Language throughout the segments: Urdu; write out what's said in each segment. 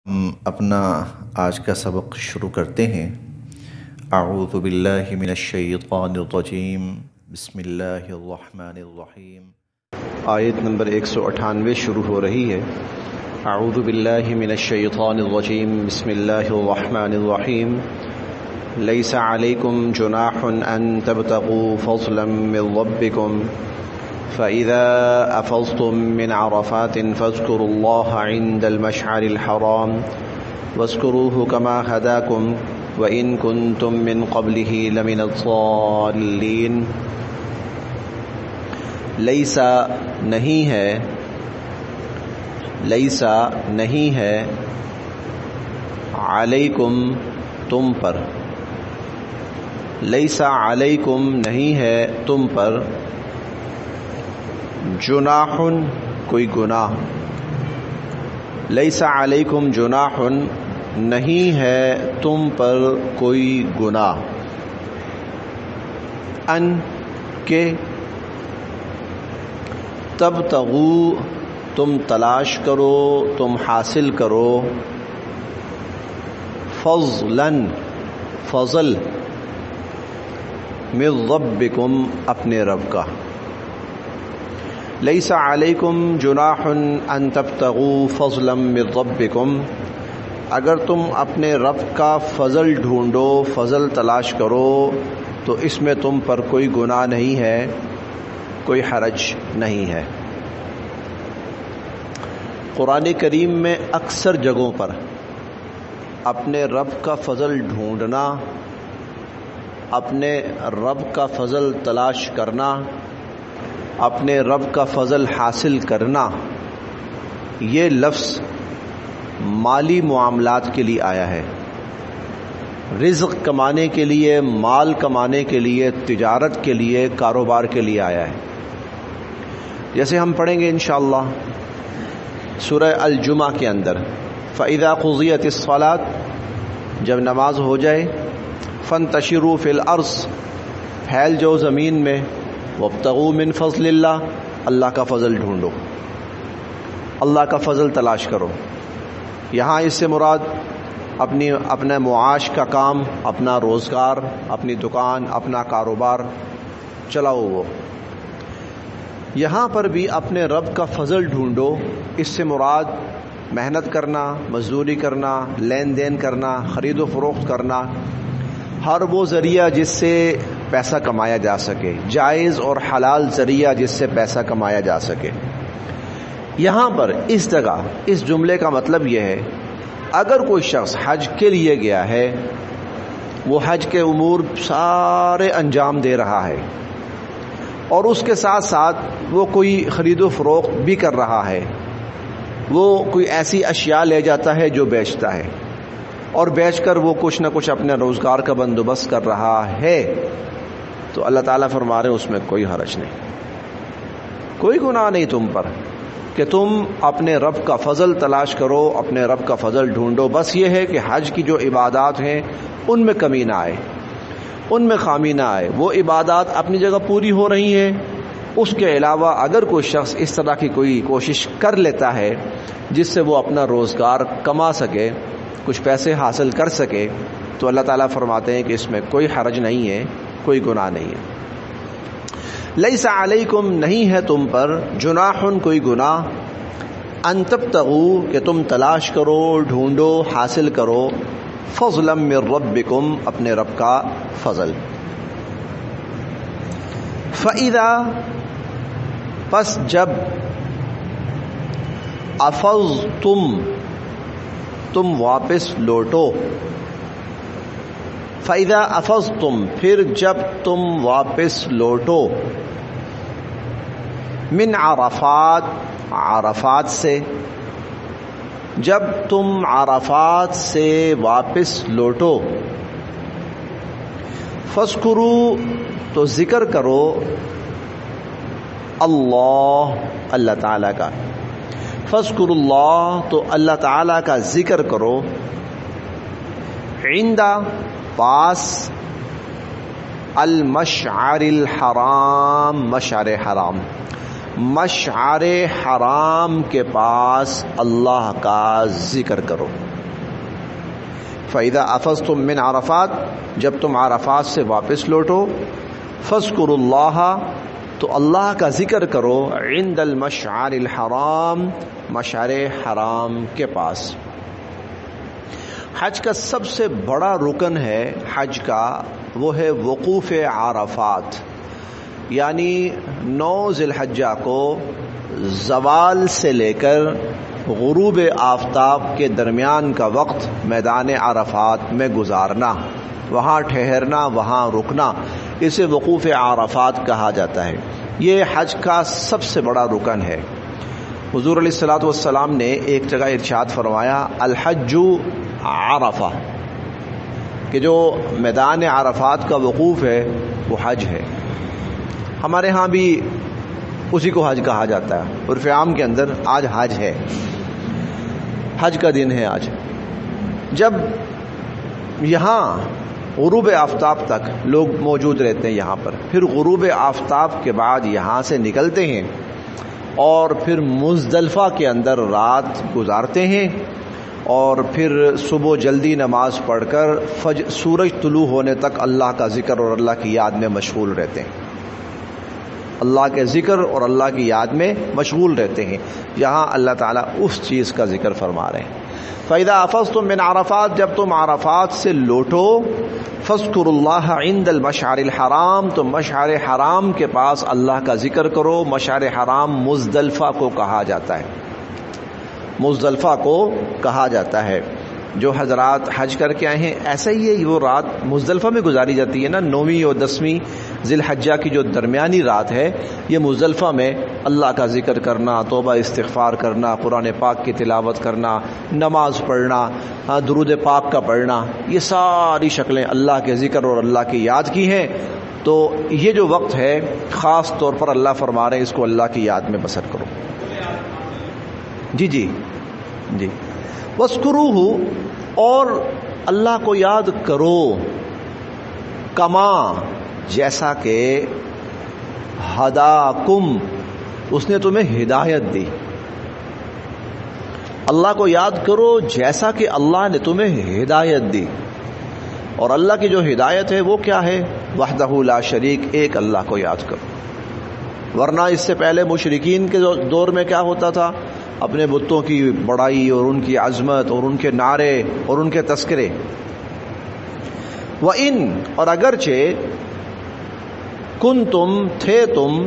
ہم اپنا آج کا سبق شروع کرتے ہیں۔ اعوذ باللہ من الشیطان الرجیم، بسم اللہ الرحمن الرحیم۔ آیت نمبر 198 شروع ہو رہی ہے۔ اعوذ باللہ من الشیطان الرجیم، بسم اللہ الرحمن الرحیم۔ لیس علیکم جناح ان تبتغوا فضلا من ربکم فإذا أفضتم من عرفات فاذكروا الله عند المشعر الحرام واذكروه كما هداكم وإن كنتم من قبله لمن الضالين۔ لیسا نہیں ہے، لیسا نہیں ہے، علیکم تم پر، لیسا علیکم نہیں ہے تم پر، جناح کوئی گناہ، لیس علیکم جناح نہیں ہے تم پر کوئی گناہ، ان کہ تبتغوا تم تلاش کرو، تم حاصل کرو، فضلا فضل، من ربکم اپنے رب کا۔ لیس علیکم جناح ان تبتغوا فضلا من ربکم، اگر تم اپنے رب کا فضل ڈھونڈو، فضل تلاش کرو تو اس میں تم پر کوئی گناہ نہیں ہے، کوئی حرج نہیں ہے۔ قرآن کریم میں اکثر جگہوں پر اپنے رب کا فضل ڈھونڈنا، اپنے رب کا فضل تلاش کرنا، اپنے رب کا فضل حاصل کرنا، یہ لفظ مالی معاملات کے لیے آیا ہے، رزق کمانے کے لیے، مال کمانے کے لیے، تجارت کے لیے، کاروبار کے لیے آیا ہے۔ جیسے ہم پڑھیں گے انشاءاللہ سورہ الجمعہ کے اندر، فَإِذَا قُضِيَتِ الصَّلَاةُ، جب نماز ہو جائے، فَانْتَشِرُوا فِي الْأَرْضِ، پھیل جاؤ زمین میں، وَابْتَغُوا مِن فَضْلِ اللَّهِ، اللہ کا فضل ڈھونڈو، اللہ کا فضل تلاش کرو۔ یہاں اس سے مراد اپنے معاش کا کام، اپنا روزگار، اپنی دکان، اپنا کاروبار چلاؤ۔ وہ یہاں پر بھی اپنے رب کا فضل ڈھونڈو، اس سے مراد محنت کرنا، مزدوری کرنا، لین دین کرنا، خرید و فروخت کرنا، ہر وہ ذریعہ جس سے پیسہ کمایا جا سکے، جائز اور حلال ذریعہ جس سے پیسہ کمایا جا سکے۔ یہاں پر اس جگہ اس جملے کا مطلب یہ ہے، اگر کوئی شخص حج کے لیے گیا ہے، وہ حج کے امور سارے انجام دے رہا ہے اور اس کے ساتھ ساتھ وہ کوئی خرید و فروخت بھی کر رہا ہے، وہ کوئی ایسی اشیاء لے جاتا ہے جو بیچتا ہے اور بیچ کر وہ کچھ نہ کچھ اپنے روزگار کا بندوبست کر رہا ہے، تو اللہ تعالیٰ فرما رہے ہیں اس میں کوئی حرج نہیں، کوئی گناہ نہیں تم پر کہ تم اپنے رب کا فضل تلاش کرو، اپنے رب کا فضل ڈھونڈو۔ بس یہ ہے کہ حج کی جو عبادات ہیں ان میں کمی نہ آئے، ان میں خامی نہ آئے، وہ عبادات اپنی جگہ پوری ہو رہی ہیں۔ اس کے علاوہ اگر کوئی شخص اس طرح کی کوئی کوشش کر لیتا ہے جس سے وہ اپنا روزگار کما سکے، کچھ پیسے حاصل کر سکے، تو اللہ تعالیٰ فرماتے ہیں کہ اس میں کوئی حرج نہیں ہے، کوئی گناہ نہیں ہے۔ لیس علیکم نہیں ہے تم پر، جناح کوئی گناہ، ان تبتغوا کہ تم تلاش کرو، ڈھونڈو، حاصل کرو، فضلا من ربکم اپنے رب کا فضل۔ فَإِذَا پس جب، افضتم تم واپس لوٹو، فَإِذَا أَفَضْتُمْ پھر جب تم واپس لوٹو، من عرفات عرفات سے، جب تم عرفات سے واپس لوٹو، فَاذْكُرُوا تو ذکر کرو، اللہ تعالیٰ کا، فَاذْكُرُوا اللَّهَ تو اللہ تعالیٰ کا ذکر کرو، عند پاس، المشعر الحرام مشعر حرام، مشعر حرام کے پاس اللہ کا ذکر کرو. فَإِذَا أَفَضْتُم مِّنْ عَرَفَاتٍ، جب تم عرفات سے واپس لوٹو، فَاذْكُرُوا اللَّهَ، تو اللہ کا ذکر کرو، عند المشعر الحرام، مشعر حرام کے پاس. حج کا سب سے بڑا رکن ہے حج کا، وہ ہے وقوف عرفات، یعنی 9 ذی الحجہ کو زوال سے لے کر غروب آفتاب کے درمیان کا وقت میدان عرفات میں گزارنا، وہاں ٹھہرنا، وہاں رکنا، اسے وقوف عرفات کہا جاتا ہے. یہ حج کا سب سے بڑا رکن ہے. حضور علیہ الصلوۃ والسلام نے ایک جگہ ارشاد فرمایا، الحج عرفہ، کہ جو میدان عرفات کا وقوف ہے وہ حج ہے. ہمارے ہاں بھی اسی کو حج کہا جاتا ہے. عرف عام کے اندر آج حج ہے، حج کا دن ہے آج. جب یہاں غروب آفتاب تک لوگ موجود رہتے ہیں یہاں پر، پھر غروب آفتاب کے بعد یہاں سے نکلتے ہیں اور پھر مزدلفہ کے اندر رات گزارتے ہیں، اور پھر صبح جلدی نماز پڑھ کر سورج طلوع ہونے تک اللہ کا ذکر اور اللہ کی یاد میں مشغول رہتے ہیں. اللہ کے ذکر اور اللہ کی یاد میں مشغول رہتے ہیں. یہاں اللہ تعالیٰ اس چیز کا ذکر فرما رہے ہیں. فَإِذَا أَفَضْتُم مِّنْ عَرَفَاتٍ، جب تم عرفات سے لوٹو، فَاذْكُرُوا اللَّهَ عِندَ الْمَشْعَرِ الْحَرَامِ، تو مشعر حرام کے پاس اللہ کا ذکر کرو. مشعر حرام مزدلفہ کو کہا جاتا ہے، مزدلفہ کو کہا جاتا ہے. جو حضرات حج کر کے آئے ہیں، ایسا ہی ہے، وہ رات مزدلفہ میں گزاری جاتی ہے نا. 9ویں اور 10ویں ذی الحجہ کی جو درمیانی رات ہے، یہ مزدلفہ میں اللہ کا ذکر کرنا، توبہ استغفار کرنا، قرآن پاک کی تلاوت کرنا، نماز پڑھنا، درود پاک کا پڑھنا، یہ ساری شکلیں اللہ کے ذکر اور اللہ کی یاد کی ہیں. تو یہ جو وقت ہے خاص طور پر اللہ فرما رہے ہیں اس کو اللہ کی یاد میں بسر کرو. جی جی جی. وَاذْكُرُوهُ، اور اللہ کو یاد کرو، کما، جیسا کہ ہداکم، اس نے تمہیں ہدایت دی. اللہ کو یاد کرو جیسا کہ اللہ نے تمہیں ہدایت دی. اور اللہ کی جو ہدایت ہے وہ کیا ہے؟ وحدہ لا شریک، ایک اللہ کو یاد کرو. ورنہ اس سے پہلے مشرکین کے دور میں کیا ہوتا تھا؟ اپنے بتوں کی بڑائی اور ان کی عظمت اور ان کے نعرے اور ان کے تذکرے. وَإِن، اور اگرچہ، کنتم، تھے تم،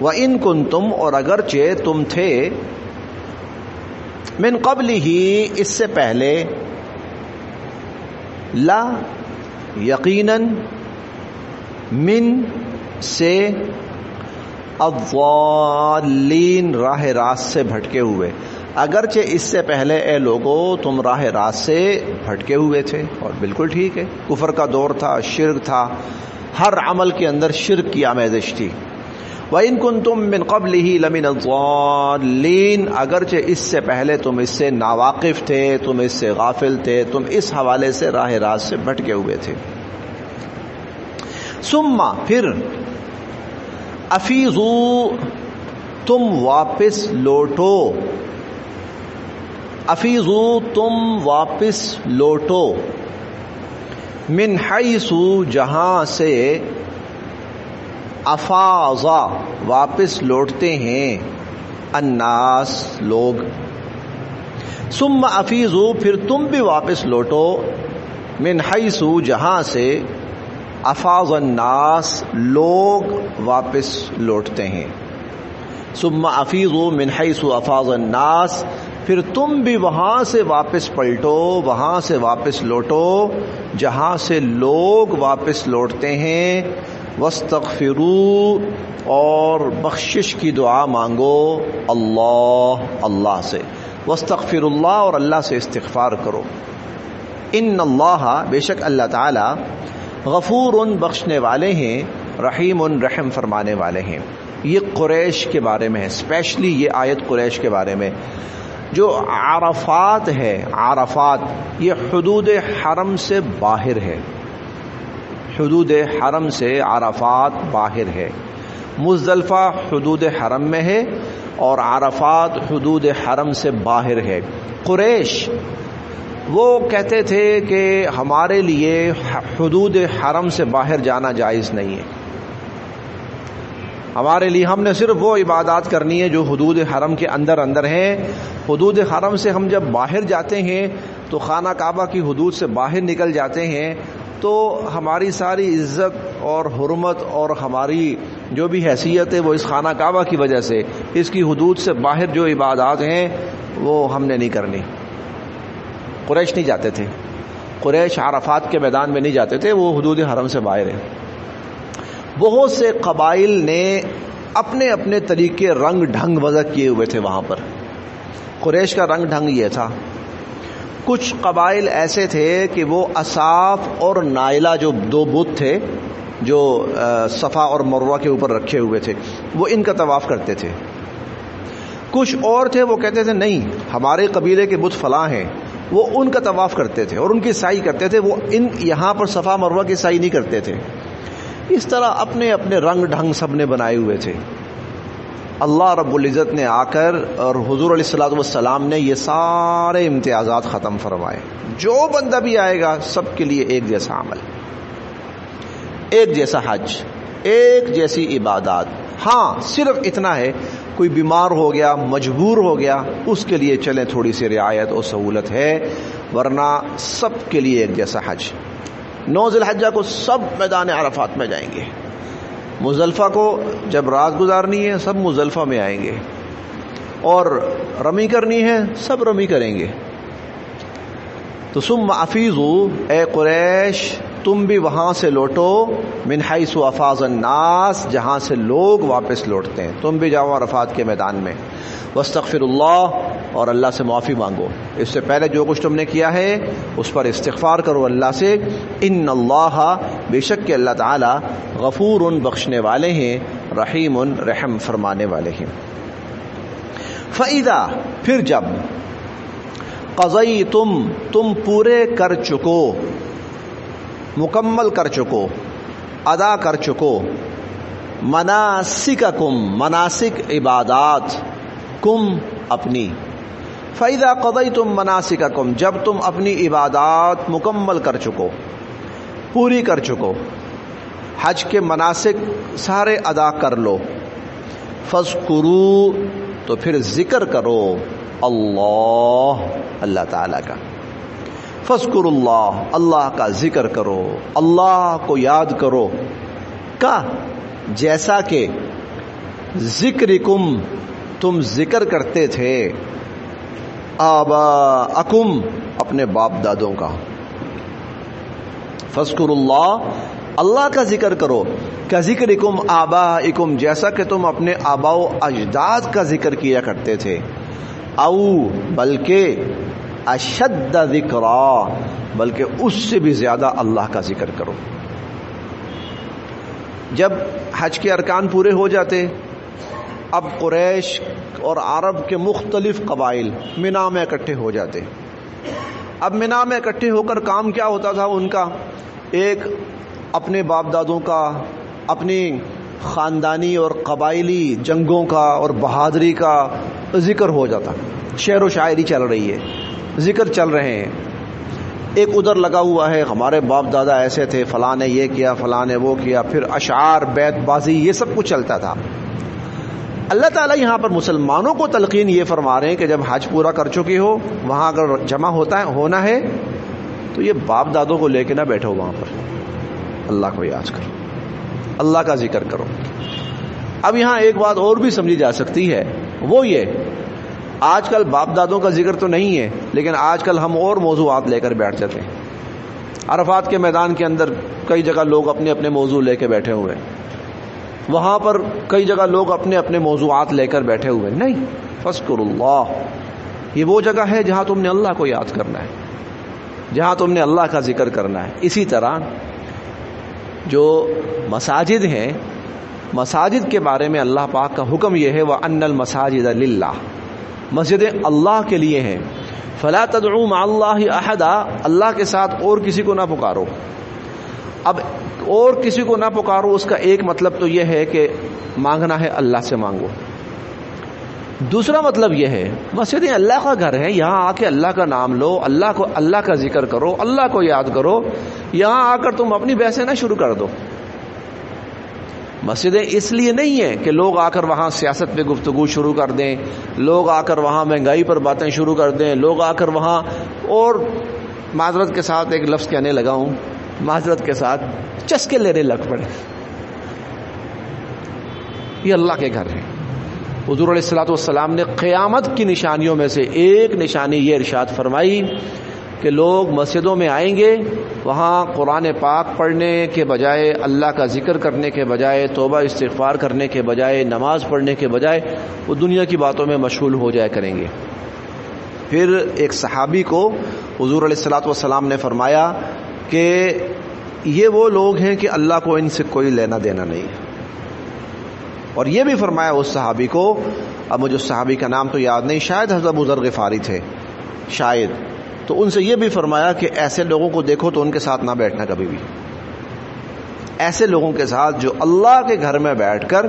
وَإِن کنتم، اور اگرچہ تم تھے، من قبل ہی، اس سے پہلے، لا، یقیناً، من، سے، الضالین، راہ راست سے بھٹکے ہوئے. اگرچہ اس سے پہلے اے لوگو تم راہ راست سے بھٹکے ہوئے تھے، اور بالکل ٹھیک ہے، کفر کا دور تھا، شرک تھا، ہر عمل کے اندر شرک کی آمیزش تھی. وَإِن كُنتُم مِّن قَبْلِهِ لَمِنَ الضَّالِّينَ، اگرچہ اس سے پہلے تم اس سے ناواقف تھے، تم اس سے غافل تھے، تم اس حوالے سے راہ راست سے بھٹکے ہوئے تھے. ثم، پھر، افیضوا، تم واپس لوٹو، افیضوا، تم واپس لوٹو، من حیث، جہاں سے، افاضا، واپس لوٹتے ہیں، الناس، لوگ. ثم افیضوا، پھر تم بھی واپس لوٹو، من حیث، جہاں سے، افاض الناس، لوگ واپس لوٹتے ہیں. ثم افیضوا من حیث افاض الناس، پھر تم بھی وہاں سے واپس پلٹو، وہاں سے واپس لوٹو جہاں سے لوگ واپس لوٹتے ہیں. واستغفروا، اور بخشش کی دعا مانگو، اللہ سے. واستغفر اللہ، اور اللہ سے استغفار کرو. ان اللہ، بے شک اللہ تعالی، غفور، بخشنے والے ہیں، رحیم، رحم فرمانے والے ہیں. یہ قریش کے بارے میں ہے، اسپیشلی یہ آیت قریش کے بارے میں. جو عرفات ہے، عرفات یہ حدود حرم سے باہر ہے، حدود حرم سے عرفات باہر ہے. مزدلفہ حدود حرم میں ہے اور عرفات حدود حرم سے باہر ہے۔ قریش وہ کہتے تھے کہ ہمارے لیے حدود حرم سے باہر جانا جائز نہیں ہے، ہمارے لیے ہم نے صرف وہ عبادات کرنی ہے جو حدود حرم کے اندر اندر ہیں۔ حدود حرم سے ہم جب باہر جاتے ہیں تو خانہ کعبہ کی حدود سے باہر نکل جاتے ہیں تو ہماری ساری عزت اور حرمت اور ہماری جو بھی حیثیت ہے وہ اس خانہ کعبہ کی وجہ سے، اس کی حدود سے باہر جو عبادات ہیں وہ ہم نے نہیں کرنی۔ قریش نہیں جاتے تھے، قریش عرفات کے میدان میں نہیں جاتے تھے، وہ حدود حرم سے باہر ہیں۔ بہت سے قبائل نے اپنے اپنے طریقے رنگ ڈھنگ وضع کیے ہوئے تھے وہاں پر۔ قریش کا رنگ ڈھنگ یہ تھا، کچھ قبائل ایسے تھے کہ وہ اصاف اور نائلہ جو دو بت تھے جو صفا اور مروہ کے اوپر رکھے ہوئے تھے وہ ان کا طواف کرتے تھے۔ کچھ اور تھے وہ کہتے تھے نہیں ہمارے قبیلے کے بت فلاں ہیں، وہ ان کا طواف کرتے تھے اور ان کی سعی کرتے تھے، وہ ان یہاں پر صفا مروہ کی سعی نہیں کرتے تھے۔ اس طرح اپنے اپنے رنگ ڈھنگ سب نے بنائے ہوئے تھے۔ اللہ رب العزت نے آ کر اور حضور علیہ الصلوۃ والسلام نے یہ سارے امتیازات ختم فرمائے، جو بندہ بھی آئے گا سب کے لیے ایک جیسا عمل، ایک جیسا حج، ایک جیسی عبادات۔ ہاں صرف اتنا ہے کوئی بیمار ہو گیا، مجبور ہو گیا، اس کے لیے چلیں تھوڑی سی رعایت اور سہولت ہے، ورنہ سب کے لیے ایک جیسا حج۔ 9 ذی الحجہ کو سب میدان عرفات میں جائیں گے، مزدلفہ کو جب رات گزارنی ہے سب مزدلفہ میں آئیں گے، اور رمی کرنی ہے سب رمی کریں گے۔ تو ثم افیضوا، اے قریش تم بھی وہاں سے لوٹو، من حیث افاض الناس، جہاں سے لوگ واپس لوٹتے ہیں، تم بھی جاؤ عرفات کے میدان میں۔ واستغفر اللہ، اور اللہ سے معافی مانگو، اس سے پہلے جو کچھ تم نے کیا ہے اس پر استغفار کرو اللہ سے۔ ان اللہ، بے شک کہ اللہ تعالی غفور، بخشنے والے ہیں، رحیم، رحم فرمانے والے ہیں۔ فَإِذَا، پھر جب، قضیتم، تم پورے کر چکو، مکمل کر چکو، ادا کر چکو، مناسککم، مناسک عبادات، کم اپنی، فَإِذَا قَضَيْتُم مَنَاسِكَكُمْ، جب تم اپنی عبادات مکمل کر چکو، پوری کر چکو، حج کے مناسک سارے ادا کر لو، فَاذْكُرُوا، تو پھر ذکر کرو اللہ، اللہ تعالیٰ کا، فَاذْكُرُوا اللہ، اللہ کا ذکر کرو، اللہ کو یاد کرو، کا جیسا کہ ذکرکم، تم ذکر کرتے تھے، آباءکم، اپنے باپ دادوں کا، فاذکروا اللہ، اللہ کا ذکر کرو، کذکرکم آباءکم، جیسا کہ تم اپنے آباء و اجداد کا ذکر کیا کرتے تھے، او بلکہ اشد ذکرا، بلکہ اس سے بھی زیادہ اللہ کا ذکر کرو۔ جب حج کے ارکان پورے ہو جاتے، اب قریش اور عرب کے مختلف قبائل مینا میں اکٹھے ہو جاتے۔ اب مینا میں اکٹھے ہو کر کام کیا ہوتا تھا ان کا، ایک اپنے باپ دادوں کا، اپنی خاندانی اور قبائلی جنگوں کا اور بہادری کا ذکر ہو جاتا، شعر و شاعری چل رہی ہے، ذکر چل رہے ہیں، ایک ادھر لگا ہوا ہے ہمارے باپ دادا ایسے تھے، فلاں نے یہ کیا، فلاں نے وہ کیا، پھر اشعار، بیت بازی، یہ سب کچھ چلتا تھا۔ اللہ تعالیٰ یہاں پر مسلمانوں کو تلقین یہ فرما رہے ہیں کہ جب حج پورا کر چکی ہو، وہاں اگر جمع ہونا ہے تو یہ باپ دادوں کو لے کے نہ بیٹھو، وہاں پر اللہ کو یاد کرو، اللہ کا ذکر کرو۔ اب یہاں ایک بات اور بھی سمجھی جا سکتی ہے، وہ یہ، آج کل باپ دادوں کا ذکر تو نہیں ہے، لیکن آج کل ہم اور موضوعات لے کر بیٹھ جاتے ہیں۔ عرفات کے میدان کے اندر کئی جگہ لوگ اپنے اپنے موضوع لے کے بیٹھے ہوئے ہیں، وہاں پر کئی جگہ لوگ اپنے اپنے موضوعات لے کر بیٹھے ہوئے، نہیں، فاذکروا اللہ، یہ وہ جگہ ہے جہاں تم نے اللہ کو یاد کرنا ہے، جہاں تم نے اللہ کا ذکر کرنا ہے۔ اسی طرح جو مساجد ہیں، مساجد کے بارے میں اللہ پاک کا حکم یہ ہے، وَأَنَّ الْمَسَاجِدَ لِلَّهِ، مسجدیں اللہ کے لیے ہیں، فَلَا تَدْعُوا مَعَ اللَّهِ أَحَدًا، اللہ کے ساتھ اور کسی کو نہ پکارو۔ اب اور کسی کو نہ پکارو، اس کا ایک مطلب تو یہ ہے کہ مانگنا ہے اللہ سے مانگو. دوسرا مطلب یہ ہے مسجدیں اللہ کا گھر ہے، یہاں آ کے اللہ کا نام لو، اللہ کا ذکر کرو، اللہ کو یاد کرو. یہاں آ کر تم اپنی بحثیں نہ شروع کر دو. مسجدیں اس لیے نہیں ہیں کہ لوگ آ کر وہاں سیاست پہ گفتگو شروع کر دیں، لوگ آ کر وہاں مہنگائی پر باتیں شروع کر دیں، لوگ آ کر وہاں، اور معذرت کے ساتھ ایک لفظ کہنے لگا ہوں، معذرت کے ساتھ چسکے لینے لگ پڑے. یہ اللہ کے گھر ہے. حضور علیہ الصلوۃ والسلام نے قیامت کی نشانیوں میں سے ایک نشانی یہ ارشاد فرمائی کہ لوگ مسجدوں میں آئیں گے، وہاں قرآن پاک پڑھنے کے بجائے، اللہ کا ذکر کرنے کے بجائے، توبہ استغفار کرنے کے بجائے، نماز پڑھنے کے بجائے وہ دنیا کی باتوں میں مشغول ہو جایا کریں گے. پھر ایک صحابی کو حضور علیہ الصلوۃ والسلام نے فرمایا کہ یہ وہ لوگ ہیں کہ اللہ کو ان سے کوئی لینا دینا نہیں ہے. اور یہ بھی فرمایا اس صحابی کو، اب مجھے اس صحابی کا نام تو یاد نہیں، شاید حضرت ابو ذر غفاری تھے شاید، تو ان سے یہ بھی فرمایا کہ ایسے لوگوں کو دیکھو تو ان کے ساتھ نہ بیٹھنا کبھی بھی. ایسے لوگوں کے ساتھ جو اللہ کے گھر میں بیٹھ کر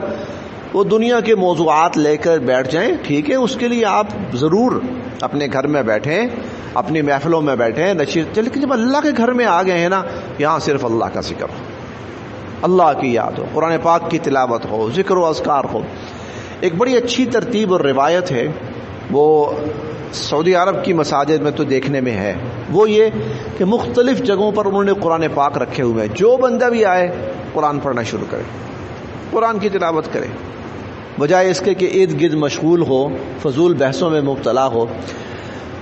وہ دنیا کے موضوعات لے کر بیٹھ جائیں، ٹھیک ہے، اس کے لیے آپ ضرور اپنے گھر میں بیٹھیں، اپنی محفلوں میں بیٹھیں، لیکن جب اللہ کے گھر میں آ گئے ہیں نا، یہاں صرف اللہ کا ذکر ہو، اللہ کی یاد ہو، قرآن پاک کی تلاوت ہو، ذکر و اذکار ہو. ایک بڑی اچھی ترتیب اور روایت ہے، وہ سعودی عرب کی مساجد میں تو دیکھنے میں ہے، وہ یہ کہ مختلف جگہوں پر انہوں نے قرآن پاک رکھے ہوئے ہیں. جو بندہ بھی آئے قرآن پڑھنا شروع کرے، قرآن کی تلاوت کرے، بجائے اس کے کہ ارد گرد مشغول ہو، فضول بحثوں میں مبتلا ہو.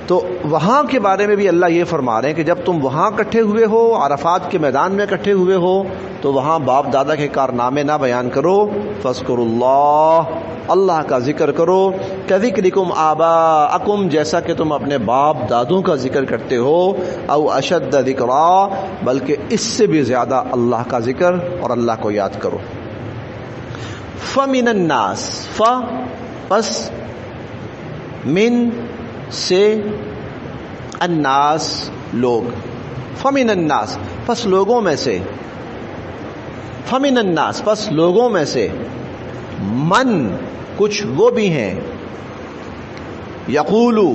تو وہاں کے بارے میں بھی اللہ یہ فرما رہے ہیں کہ جب تم وہاں اکٹھے ہوئے ہو، عرفات کے میدان میں اکٹھے ہوئے ہو، تو وہاں باپ دادا کے کارنامے نہ بیان کرو. فاذکروا اللہ، اللہ کا ذکر کرو. کذکرکم آباءکم، جیسا کہ تم اپنے باپ دادوں کا ذکر کرتے ہو. او اشد ذکرا، بلکہ اس سے بھی زیادہ اللہ کا ذکر اور اللہ کو یاد کرو. فمن الناس، پس من سے، الناس لوگ، فمن الناس پس لوگوں میں سے، فمن الناس پس لوگوں میں سے، من کچھ وہ بھی ہیں، یقولو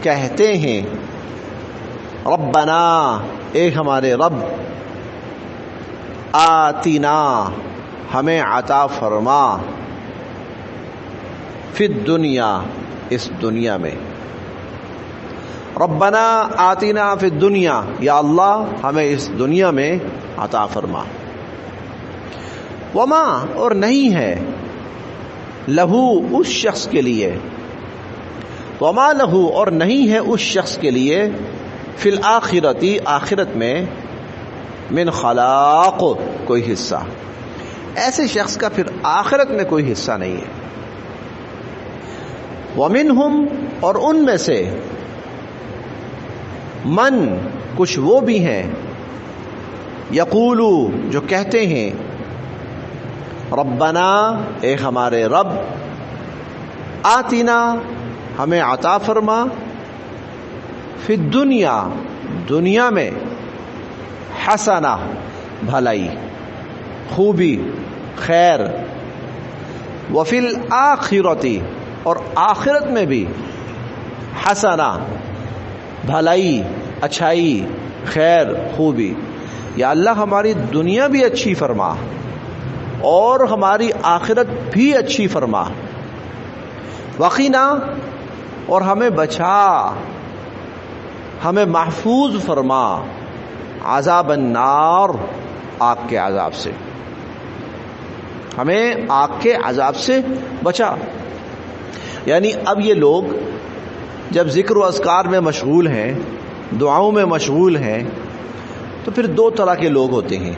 کہتے ہیں، ربنا اے ہمارے رب، آتینا ہمیں عطا فرما، فی الدنیا اس دنیا میں، ربنا آتینا فی الدنیا، یا اللہ ہمیں اس دنیا میں عطا فرما. وما اور نہیں ہے، لہو اس شخص کے لیے، وما لہو اور نہیں ہے اس شخص کے لیے، فی الآخرتی آخرت میں، من خلاق کوئی حصہ، ایسے شخص کا پھر آخرت میں کوئی حصہ نہیں ہے. ومنہم اور ان میں سے، من کچھ وہ بھی ہیں، یقولو جو کہتے ہیں، ربنا اے ہمارے رب، آتینا ہمیں عطا فرما، فی الدنیا دنیا میں، حسنہ بھلائی، خوبی، خیر، وفی الآخرتی اور آخرت میں بھی، حسنہ بھلائی، اچھائی، خیر، خوبی. یا اللہ ہماری دنیا بھی اچھی فرما اور ہماری آخرت بھی اچھی فرما. وقینا اور ہمیں بچا، ہمیں محفوظ فرما، عذاب النار آگ کے عذاب سے، ہمیں آگ کے عذاب سے بچا. یعنی اب یہ لوگ جب ذکر و اذکار میں مشغول ہیں، دعاؤں میں مشغول ہیں، تو پھر دو طرح کے لوگ ہوتے ہیں.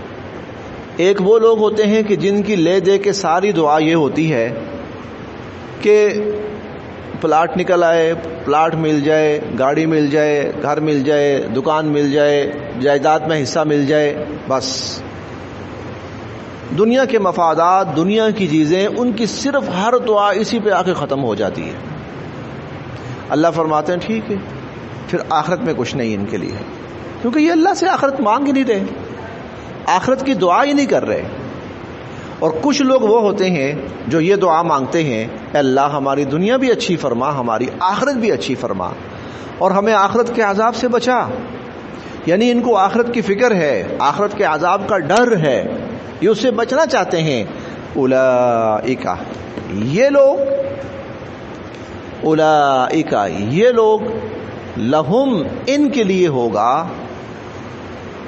ایک وہ لوگ ہوتے ہیں کہ جن کی لے دے کے ساری دعا یہ ہوتی ہے کہ پلاٹ نکل آئے، پلاٹ مل جائے، گاڑی مل جائے، گھر مل جائے، دکان مل جائے، جائیداد میں حصہ مل جائے، بس دنیا کے مفادات، دنیا کی چیزیں، ان کی صرف ہر دعا اسی پہ آ کے ختم ہو جاتی ہے. اللہ فرماتے ہیں ٹھیک ہے، پھر آخرت میں کچھ نہیں ان کے لیے، کیونکہ یہ اللہ سے آخرت مانگ ہی نہیں رہے. آخرت کی دعا ہی نہیں کر رہے. اور کچھ لوگ وہ ہوتے ہیں جو یہ دعا مانگتے ہیں اے اللہ ہماری دنیا بھی اچھی فرما، ہماری آخرت بھی اچھی فرما، اور ہمیں آخرت کے عذاب سے بچا. یعنی ان کو آخرت کی فکر ہے، آخرت کے عذاب کا ڈر ہے، یہ اس سے بچنا چاہتے ہیں. اولئک یہ لوگ لہم ان کے لیے ہوگا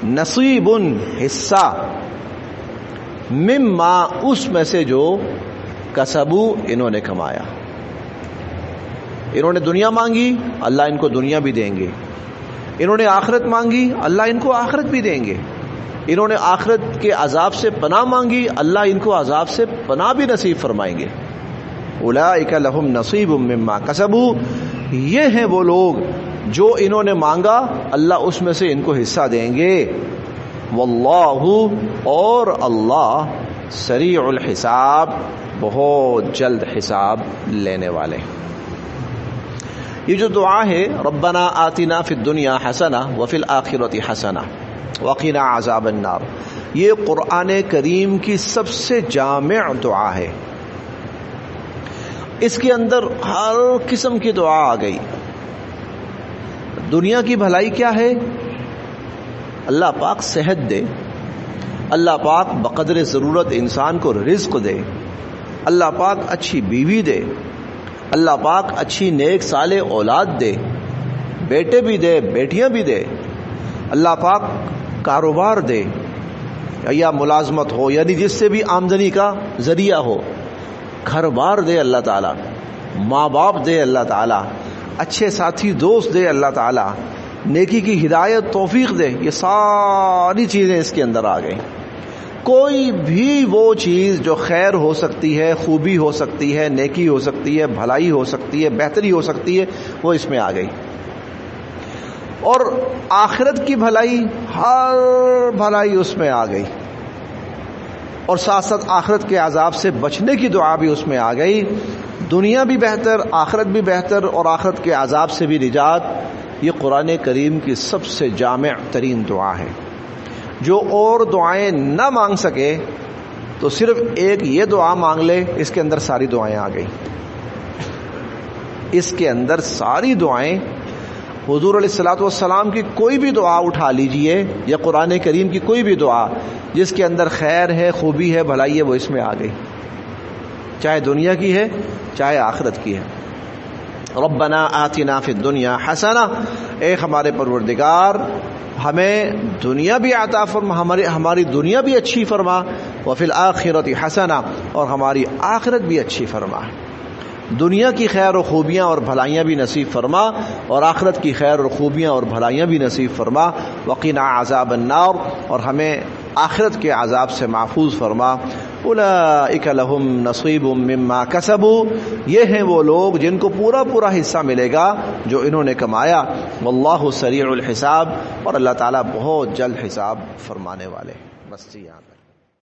نصیب حصہ مما اس میں سے جو کسبو انہوں نے کمایا. انہوں نے دنیا مانگی، اللہ ان کو دنیا بھی دیں گے. انہوں نے آخرت مانگی، اللہ ان کو آخرت بھی دیں گے. انہوں نے آخرت کے عذاب سے پناہ مانگی، اللہ ان کو عذاب سے پناہ بھی نصیب فرمائیں گے. اولئک لہم نصیب مما کسبوا، یہ ہیں وہ لوگ جو انہوں نے مانگا اللہ اس میں سے ان کو حصہ دیں گے. واللہ اور اللہ سریع الحساب بہت جلد حساب لینے والے. یہ جو دعا ہے ربنا آتنا فی الدنیا حسنہ وفی الآخرۃ حسنہ وقنا عذاب النار، یہ قرآن کریم کی سب سے جامع دعا ہے. اس کے اندر ہر قسم کی دعا آ گئی. دنیا کی بھلائی کیا ہے؟ اللہ پاک صحت دے، اللہ پاک بقدر ضرورت انسان کو رزق دے، اللہ پاک اچھی بیوی دے، اللہ پاک اچھی نیک صالح اولاد دے، بیٹے بھی دے بیٹیاں بھی دے، اللہ پاک کاروبار دے یا ملازمت ہو، یعنی جس سے بھی آمدنی کا ذریعہ ہو، گھر بار دے اللہ تعالیٰ، ماں باپ دے اللہ تعالیٰ، اچھے ساتھی دوست دے اللہ تعالیٰ، نیکی کی ہدایت توفیق دے. یہ ساری چیزیں اس کے اندر آ گئیں. کوئی بھی وہ چیز جو خیر ہو سکتی ہے، خوبی ہو سکتی ہے، نیکی ہو سکتی ہے، بھلائی ہو سکتی ہے، بہتری ہو سکتی ہے، وہ اس میں آ گئی. اور آخرت کی بھلائی، ہر بھلائی اس میں آ گئی. اور ساتھ ساتھ آخرت کے عذاب سے بچنے کی دعا بھی اس میں آ گئی. دنیا بھی بہتر، آخرت بھی بہتر، اور آخرت کے عذاب سے بھی نجات. یہ قرآن کریم کی سب سے جامع ترین دعا ہے. جو اور دعائیں نہ مانگ سکے تو صرف ایک یہ دعا مانگ لے، اس کے اندر ساری دعائیں آ گئی. اس کے اندر ساری دعائیں، حضور علیہ الصلوۃ والسلام کی کوئی بھی دعا اٹھا لیجئے یا قرآن کریم کی کوئی بھی دعا جس کے اندر خیر ہے، خوبی ہے، بھلائی ہے، وہ اس میں آ گئی، چاہے دنیا کی ہے چاہے آخرت کی ہے. ربنا آتنا فی الدنیا حسنہ، اے ہمارے پروردگار ہمیں دنیا بھی عطا فرما، ہماری دنیا بھی اچھی فرما، وفی الآخرۃ حسنہ، اور ہماری آخرت بھی اچھی فرما. دنیا کی خیر و خوبیاں اور بھلائیاں بھی نصیب فرما، اور آخرت کی خیر اور خوبیاں اور بھلائیاں بھی نصیب فرما. وقنا عذاب النار، اور ہمیں آخرت کے عذاب سے محفوظ فرما. اولئک لہم نصیب مما کسبوا، یہ ہیں وہ لوگ جن کو پورا پورا حصہ ملے گا جو انہوں نے کمایا. واللہ سریع الحساب، اور اللہ تعالیٰ بہت جلد حساب فرمانے والے. بس یاد